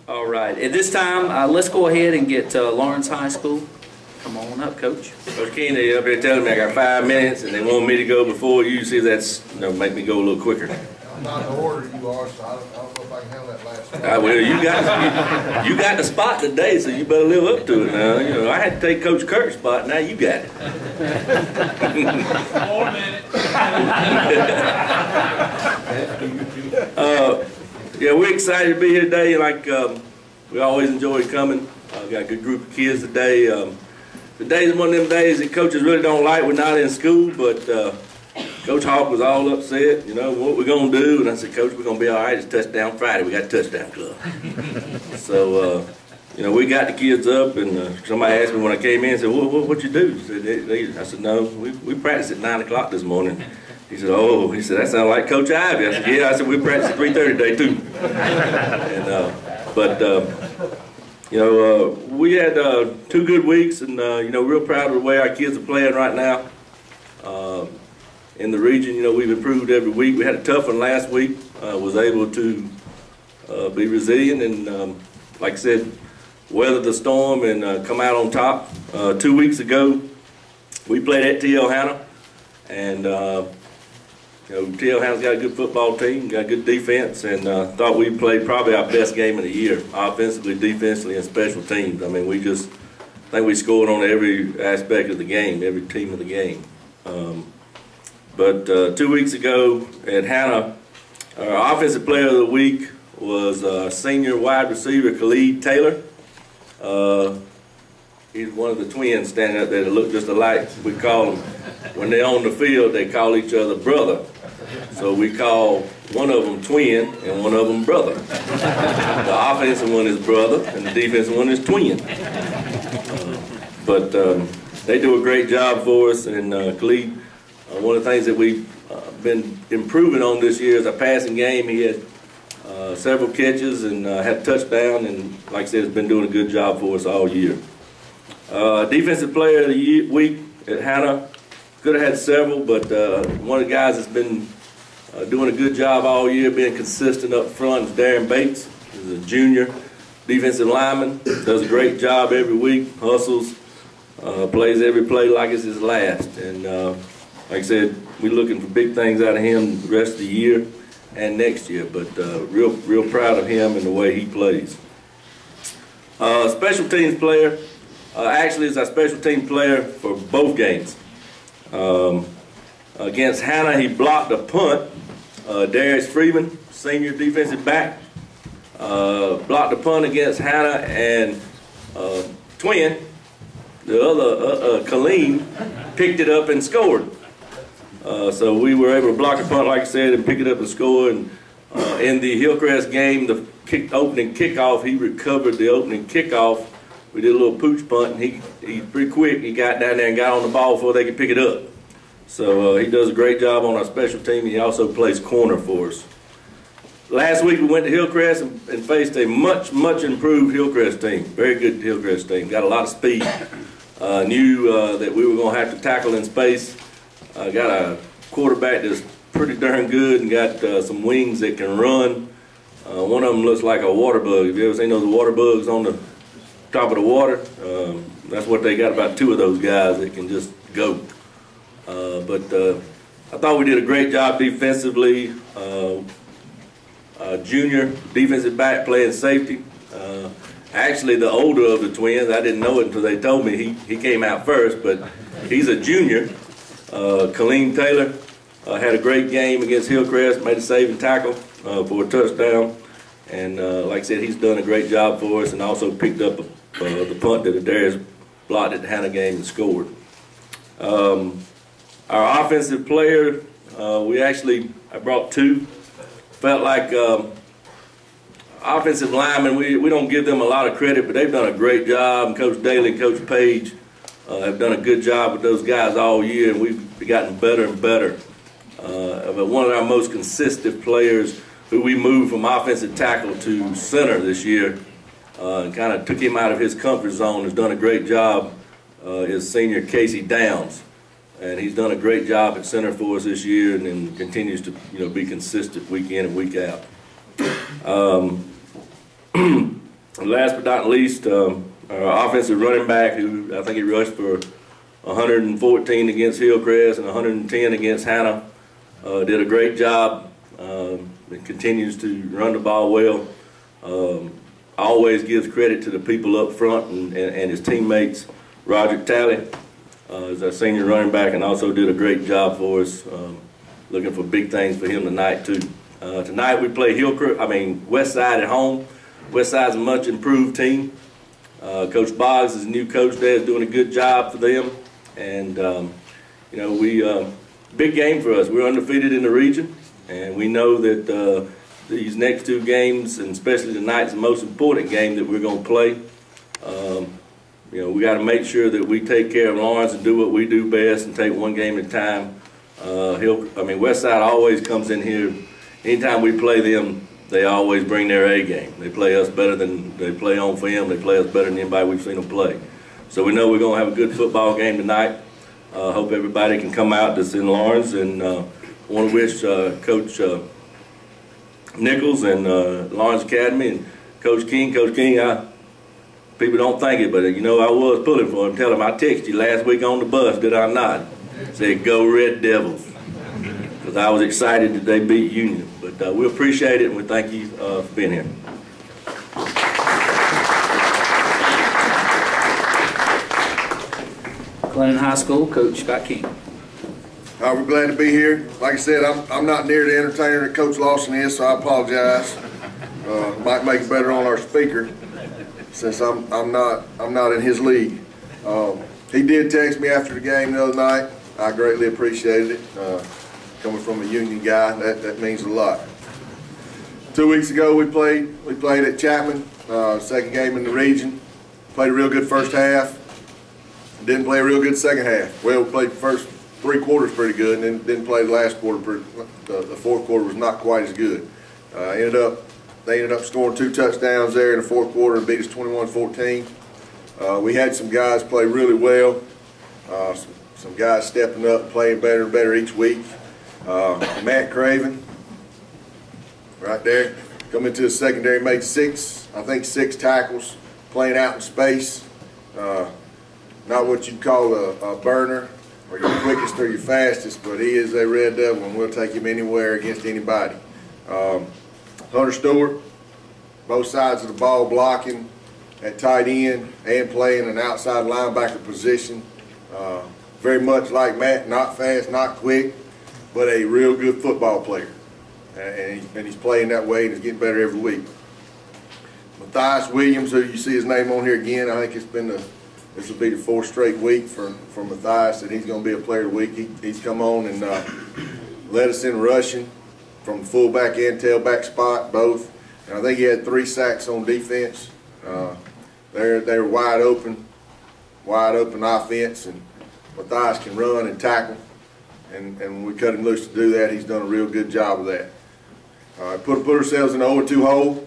All right. At this time, let's go ahead and get Lawrence High School. Come on up, Coach. Coach Keen, they up here telling me I got 5 minutes, and they want me to go before you. See, that's make me go a little quicker. I'm not in the order you are, so I don't know if I can handle that last one. Well, you got the spot today, so you better live up to it now. You know, I had to take Coach Kirk's spot. Now you got it. 4 minutes. Yeah, we're excited to be here today. Like we always enjoy coming. Got a good group of kids today. Today's one of them days that coaches really don't like. We're not in school, but Coach Hawk was all upset. You know what we're gonna do, and I said, Coach, we're gonna be all right. It's touchdown Friday. We got touchdown club. So you know, we got the kids up, and somebody asked me when I came in, said, "What you do?" I said, "No, we practiced at 9 o'clock this morning." He said, "Oh," he said, "that sounds like Coach Ivy." I said, "Yeah." I said, "We practiced at 3:30 today too." And you know, we had 2 good weeks, and you know, real proud of the way our kids are playing right now. In the region, you know, we've improved every week. We had a tough one last week. Was able to be resilient and, like I said, weather the storm and come out on top. 2 weeks ago, we played at T.L. Hanna, and you know, T.L. Hanna's got a good football team, got a good defense, and thought we played probably our best game of the year, offensively, defensively, and special teams. I mean, I think we scored on every aspect of the game, every team of the game. But 2 weeks ago at Hanna, our offensive player of the week was senior wide receiver Khalid Taylor. He's one of the twins standing up there that look just alike. We call them, when they're on the field, they call each other brother. So we call one of them twin and one of them brother. The offensive one is brother and the defensive one is twin. But they do a great job for us, and Khalid, one of the things that we've been improving on this year is our passing game. He had several catches and had a touchdown, and like I said, has been doing a good job for us all year. Defensive player of the week at Hanna, could have had several, but one of the guys that's been doing a good job all year, being consistent up front, is Darren Bates. He's a junior defensive lineman, does a great job every week, hustles, plays every play like it's his last. And like I said, we're looking for big things out of him the rest of the year and next year, but real proud of him and the way he plays. Special teams player, actually is our special team player for both games. Against Hanna, he blocked a punt. Darius Freeman, senior defensive back, blocked a punt against Hanna, and twin, the other, Colleen, picked it up and scored. So we were able to block a punt, like I said, and pick it up and score. And in the Hillcrest game, the opening kickoff, he recovered the opening kickoff. We did a little pooch punt, and he's pretty quick. He got down there and got on the ball before they could pick it up. So he does a great job on our special team. He also plays corner for us. Last week we went to Hillcrest and faced a much improved Hillcrest team. Very good Hillcrest team. Got a lot of speed. Knew that we were going to have to tackle in space. Got a quarterback that's pretty darn good and got some wings that can run. One of them looks like a water bug. Have you ever seen those water bugs on the top of the water? That's what they got, about 2 of those guys that can just go. But I thought we did a great job defensively. Junior defensive back playing safety. Actually, the older of the twins, I didn't know it until they told me he came out first, but he's a junior. Colleen Taylor had a great game against Hillcrest, made a saving tackle for a touchdown. And like I said, he's done a great job for us and also picked up the punt that Darius blocked at the Hanna game and scored. Our offensive player, I brought 2. Felt like offensive linemen, we don't give them a lot of credit, but they've done a great job. And Coach Daly and Coach Page have done a good job with those guys all year, and we've gotten better and better. But one of our most consistent players, who we moved from offensive tackle to center this year, and kind of took him out of his comfort zone, has done a great job, is senior Casey Downs. And he's done a great job at center for us this year, and then continues to, be consistent week in and week out. And last but not least, our offensive running back, who I think he rushed for 114 against Hillcrest and 110 against Hannah, did a great job. It continues to run the ball well. Always gives credit to the people up front and his teammates. Roger Talley is our senior running back and also did a great job for us. Looking for big things for him tonight too. Tonight we play Westside at home. Westside's a much improved team. Coach Boggs is a new coach there, is doing a good job for them. And you know, big game for us. We're undefeated in the region, and we know that these next two games, and especially tonight's the most important game that we're going to play. You know, we got to make sure that we take care of Lawrence and do what we do best and take one game at a time. Westside always comes in here. Anytime we play them, they always bring their A game. They play us better than they play on film. They play us better than anybody we've seen them play. So we know we're going to have a good football game tonight. Hope everybody can come out that's in Lawrence, and want to wish Coach Nichols and Lawrence Academy and Coach King. People don't think it, but you know I was pulling for him. Tell him I texted you last week on the bus, did I not? Said go Red Devils, because I was excited that they beat Union. But we appreciate it, and we thank you for being here. Glennon High School, Coach Scott King. We're glad to be here. Like I said, I'm not near the entertainer that Coach Lawson is, so I apologize. Might make it better on our speaker, since I'm not in his league. He did text me after the game the other night. I greatly appreciated it. Coming from a Union guy, that means a lot. 2 weeks ago we played at Chapman, second game in the region. Played a real good first half. Didn't play a real good second half. Well, we played the first 3 quarters pretty good, and then didn't play the last quarter. The fourth quarter was not quite as good. They ended up scoring 2 touchdowns there in the fourth quarter and beat us 21-14. We had some guys play really well. Some guys stepping up, playing better and better each week. Matt Craven, right there, coming to the secondary, made 6 tackles, playing out in space. Not what you'd call a burner or your quickest or your fastest, but he is a Red Devil, and we'll take him anywhere against anybody. Hunter Stewart, both sides of the ball, blocking at tight end and playing an outside linebacker position. Very much like Matt, not fast, not quick, but a real good football player. And he's playing that way, and he's getting better every week. Matthias Williams, who you see his name on here again, I think this will be the 4th straight week for Matthias that he's going to be a player of the week. He's come on and led us in rushing from fullback and tailback spot, both. And I think he had 3 sacks on defense. They're wide open offense, and Matthias can run and tackle. And when we cut him loose to do that, he's done a real good job of that. Put ourselves in an 0-2 hole.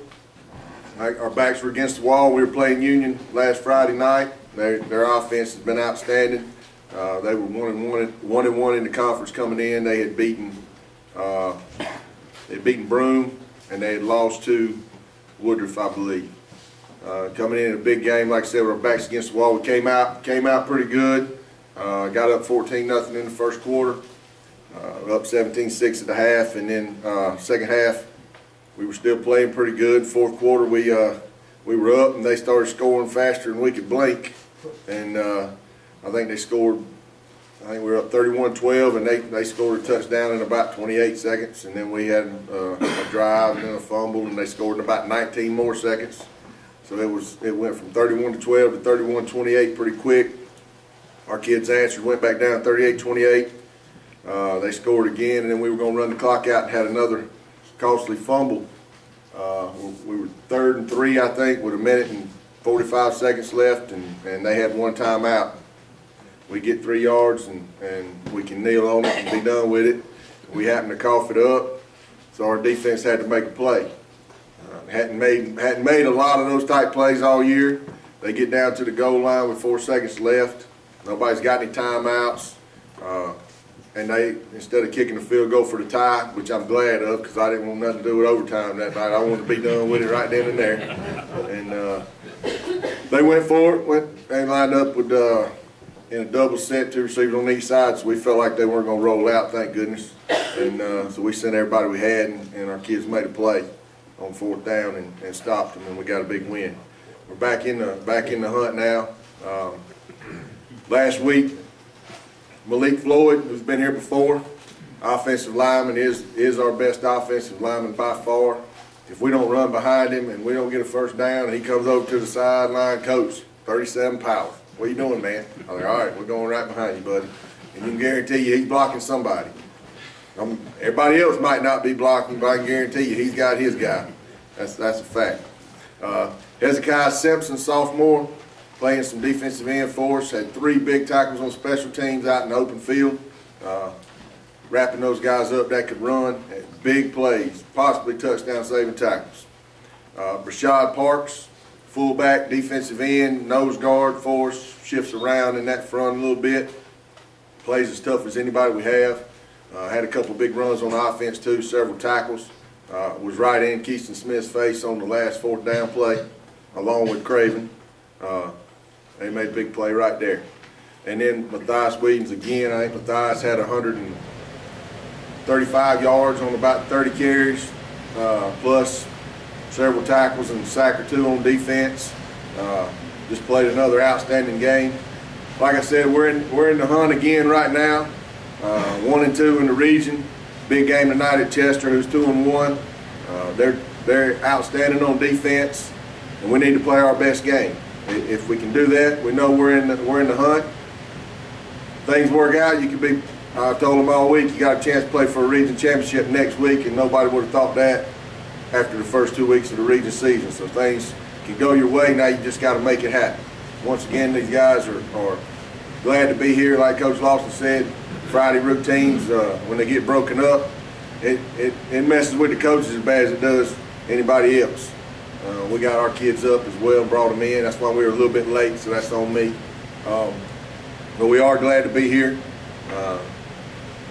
Our backs were against the wall. We were playing Union last Friday night. Their offense has been outstanding. They were 1-1 in the conference coming in. They had beaten Broome, and they had lost to Woodruff, I believe. Coming in a big game, like I said, with our backs against the wall, we came out pretty good. Got up 14-0 in the first quarter, up 17-6 at the half, and then second half we were still playing pretty good. Fourth quarter we were up, and they started scoring faster than we could blink, and I think they scored. I think we were up 31-12, and they scored a touchdown in about 28 seconds, and then we had a drive and then a fumble, and they scored in about 19 more seconds. So it went from 31-12 to 31-28 pretty quick. Our kids answered, went back down 38-28. They scored again, and then we were going to run the clock out and had another costly fumble. We were 3rd and 3, I think, with 1 minute and 45 seconds left, and they had 1 timeout. We get 3 yards, and we can kneel on it and be done with it. We happened to cough it up, so our defense had to make a play. Hadn't made a lot of those type plays all year. They get down to the goal line with 4 seconds left. Nobody's got any timeouts. and they, instead of kicking the field goal for the tie, which I'm glad of because I didn't want nothing to do with overtime that night. I wanted to be done with it right then and there. And they went for it. They lined up with in a double set, 2 receivers on each side, so we felt like they weren't going to roll out, thank goodness. And so we sent everybody we had, and our kids made a play on 4th down and stopped them, and we got a big win. We're back in the hunt now. Last week, Malik Floyd, who's been here before, offensive lineman, is our best offensive lineman by far. If we don't run behind him and we don't get a first down, and he comes over to the sideline, coach, 37 power. What are you doing, man? I'm like, all right, we're going right behind you, buddy. And you can guarantee you he's blocking somebody. Everybody else might not be blocking, but I can guarantee you he's got his guy. That's a fact. Hezekiah Simpson, sophomore, playing some defensive end for us, had 3 big tackles on special teams out in the open field, wrapping those guys up that could run, big plays, possibly touchdown saving tackles. Brashad Parks, fullback, defensive end, nose guard for us, shifts around in that front a little bit, plays as tough as anybody we have. Had a couple big runs on offense too, several tackles. Was right in Keiston Smith's face on the last 4th down play, along with Craven. They made a big play right there. And then Matthias Williams again. I think Matthias had 135 yards on about 30 carries, plus several tackles and a sack or 2 on defense. Just played another outstanding game. Like I said, we're in the hunt again right now. 1-2 in the region. Big game tonight at Chester, who's 2-1. They're outstanding on defense, and we need to play our best game. If we can do that, we know we're in the hunt. Things work out. You can be. I told them all week you got a chance to play for a region championship next week, and nobody would have thought that after the first 2 weeks of the region season. So things can go your way. Now you just got to make it happen. Once again, these guys are glad to be here. Like Coach Lawson said, Friday routines, when they get broken up, it messes with the coaches as bad as it does anybody else. We got our kids up as well and brought them in. That's why we were a little bit late, so that's on me. But we are glad to be here.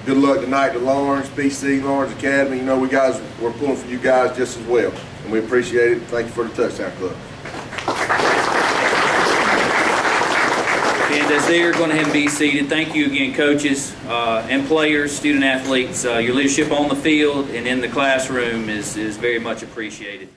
Good luck tonight to Lawrence, BC, Lawrence Academy. You know, we're pulling for you guys just as well, and we appreciate it. Thank you for the touchdown club. And as they're going to have be seated, thank you again, coaches and players, student athletes. Your leadership on the field and in the classroom is very much appreciated.